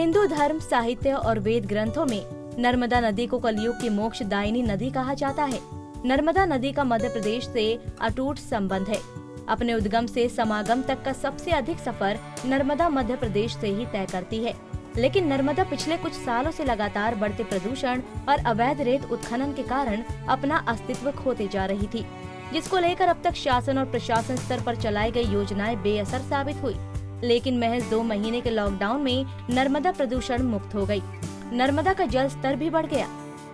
हिंदू धर्म, साहित्य और वेद ग्रंथों में नर्मदा नदी को कलयुग की मोक्षदायिनी नदी कहा जाता है। नर्मदा नदी का मध्य प्रदेश से अटूट संबंध है। अपने उद्गम से समागम तक का सबसे अधिक सफर नर्मदा मध्य प्रदेश से ही तय करती है। लेकिन नर्मदा पिछले कुछ सालों से लगातार बढ़ते प्रदूषण और अवैध रेत उत्खनन के कारण अपना अस्तित्व खोते जा रही थी, जिसको लेकर अब तक शासन और प्रशासन स्तर पर चलाई गई योजनाएं बेअसर साबित हुई। लेकिन महज 2 महीने के लॉकडाउन में नर्मदा प्रदूषण मुक्त हो गई। नर्मदा का जल स्तर भी बढ़ गया।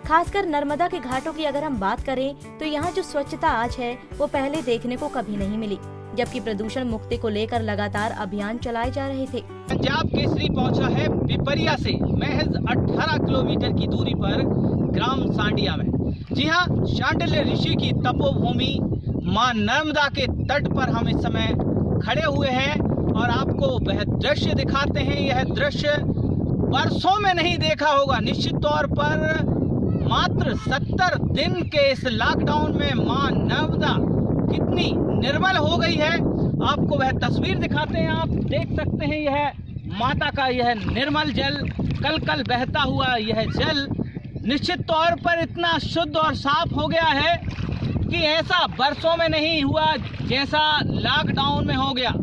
खासकर नर्मदा के घाटों की अगर हम बात करें तो यहाँ जो स्वच्छता आज है वो पहले देखने को कभी नहीं मिली, जबकि प्रदूषण मुक्ति को लेकर लगातार अभियान चलाए जा रहे थे। पंजाब केसरी पहुंचा है पिपरिया से महज 18 किलोमीटर की दूरी पर ग्राम सांडिया में। जी हाँ, शांडिल्य ऋषि की तपोभूमि मां नर्मदा के तट पर हम इस समय खड़े हुए हैं और आपको वह दृश्य दिखाते हैं। यह दृश्य वर्षों में नहीं देखा होगा। निश्चित तौर पर मात्र 70 दिन के इस लॉकडाउन में मां नर्मदा कितनी निर्मल हो गई है, आपको वह तस्वीर दिखाते हैं। आप देख सकते हैं यह माता का यह निर्मल जल, कल कल बहता हुआ यह जल निश्चित तौर पर इतना शुद्ध और साफ हो गया है कि ऐसा वर्षों में नहीं हुआ जैसा लॉकडाउन में हो गया।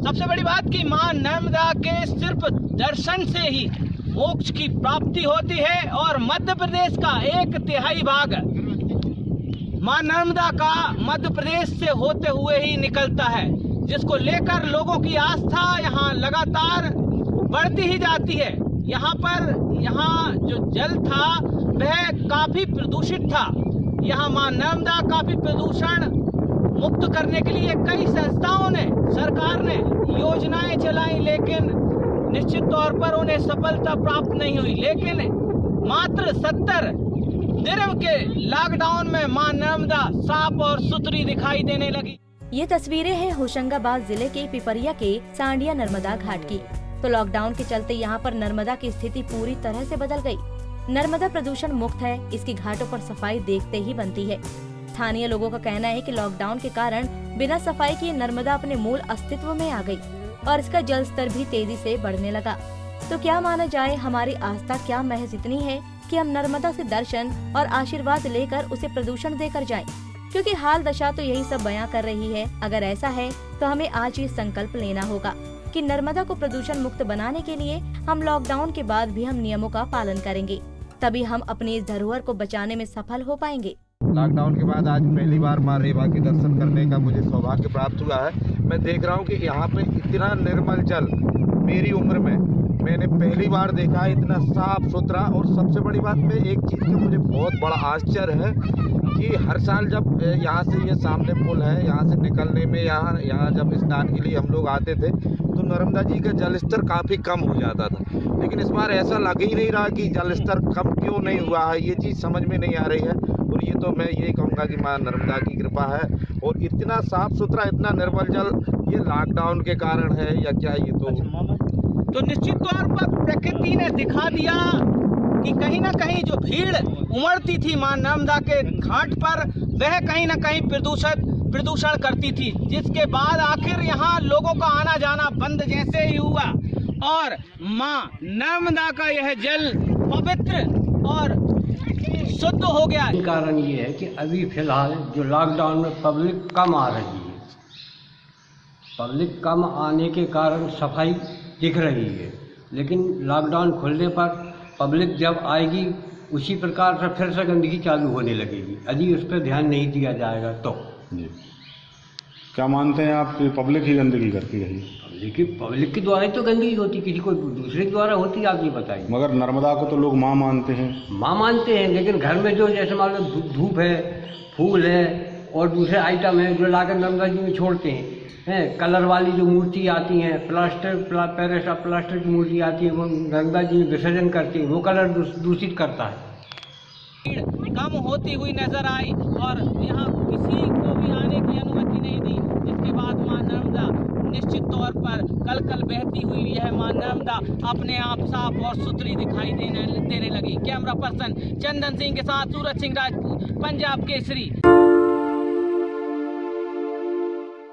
सबसे बड़ी बात कि मां नर्मदा के सिर्फ दर्शन से ही मोक्ष की प्राप्ति होती है और मध्य प्रदेश का 1/3 भाग मां नर्मदा का मध्य प्रदेश से होते हुए ही निकलता है, जिसको लेकर लोगों की आस्था यहाँ लगातार बढ़ती ही जाती है। यहाँ जो जल था वह काफी प्रदूषित था। यहाँ मां नर्मदा काफी प्रदूषण मुक्त करने के लिए कई संस्थाओं ने, सरकार ने योजनाएं चलाई, लेकिन निश्चित तौर पर उन्हें सफलता प्राप्त नहीं हुई। लेकिन मात्र 70 दिन के लॉकडाउन में मां नर्मदा साफ और सुथरी दिखाई देने लगी। ये तस्वीरें हैं होशंगाबाद जिले के पिपरिया के सांडिया नर्मदा घाट की। तो लॉकडाउन के चलते यहाँ पर नर्मदा की स्थिति पूरी तरह से बदल गई। नर्मदा प्रदूषण मुक्त है, इसकी घाटों पर सफाई देखते ही बनती है। स्थानीय लोगों का कहना है कि लॉकडाउन के कारण बिना सफाई किए नर्मदा अपने मूल अस्तित्व में आ गई और इसका जल स्तर भी तेजी से बढ़ने लगा। तो क्या माना जाए, हमारी आस्था क्या महज इतनी है कि हम नर्मदा से दर्शन और आशीर्वाद लेकर उसे प्रदूषण देकर जाएं? क्योंकि हाल दशा तो यही सब बयां कर रही है। अगर ऐसा है तो हमें आज ये संकल्प लेना होगा कि नर्मदा को प्रदूषण मुक्त बनाने के लिए हम लॉकडाउन के बाद भी हम नियमों का पालन करेंगे, तभी हम अपनी इस धरोहर को बचाने में सफल हो पाएंगे। लॉकडाउन के बाद आज पहली बार मां रेवा के दर्शन करने का मुझे सौभाग्य प्राप्त हुआ है। मैं देख रहा हूँ कि यहाँ पे इतना निर्मल जल मेरी उम्र में मैंने पहली बार देखा है, इतना साफ सुथरा। और सबसे बड़ी बात में एक चीज़ का मुझे बहुत बड़ा आश्चर्य है कि हर साल जब यहाँ से ये सामने पुल है, यहाँ से निकलने में यहाँ जब स्नान के लिए हम लोग आते थे तो नर्मदा जी का जल स्तर काफ़ी कम हो जाता था। लेकिन इस बार ऐसा लग ही नहीं रहा कि जल स्तर कम क्यों नहीं हुआ है, ये चीज़ समझ में नहीं आ रही है। और ये तो मैं यही कहूँगा कि मां नर्मदा की कृपा है। और इतना साफ सुथरा, इतना निर्मल जल ये लॉकडाउन के कारण है या क्या? ये तो निश्चित तौर पर प्रकृति ने दिखा दिया कि कहीं ना कहीं जो भीड़ उमड़ती थी मां नर्मदा के घाट पर, वह कहीं ना कहीं प्रदूषण करती थी, जिसके बाद आखिर यहाँ लोगों का आना जाना बंद जैसे ही हुआ और मां नर्मदा का यह जल पवित्र और शुद्ध हो गया। कारण ये है कि अभी फिलहाल जो लॉकडाउन में पब्लिक कम आ रही है, पब्लिक कम आने के कारण सफाई दिख रही है। लेकिन लॉकडाउन खुलने पर पब्लिक जब आएगी उसी प्रकार से फिर से गंदगी चालू होने लगेगी। यदि उस पर ध्यान नहीं दिया जाएगा तो जी क्या मानते हैं आप कि पब्लिक ही गंदगी करती है? पब्लिक के द्वारा ही तो गंदगी होती, किसी को दूसरे के द्वारा होती, आप ये बताइए। मगर नर्मदा को तो लोग माँ मानते हैं। माँ मानते हैं, लेकिन घर में जो जैसे मान लो धूप है, फूल है और दूसरे आइटम है जो लाकर नर्मदा जी में छोड़ते हैं, कलर वाली जो मूर्ति आती हैं, प्लास्टर की मूर्ति आती है, वो नर्मदा जी में विसर्जन करती है, वो कलर दूषित करता है। कम होती हुई नजर आई और यहाँ किसी को भी आने की अनुमति नहीं दी, जिसके बाद मां नर्मदा निश्चित तौर पर कल कल बहती हुई यह मां नर्मदा अपने आप साफ और सुथरी दिखाई देने लगी। कैमरा पर्सन चंदन सिंह के साथ सूरज सिंह राजपूत, पंजाब केसरी।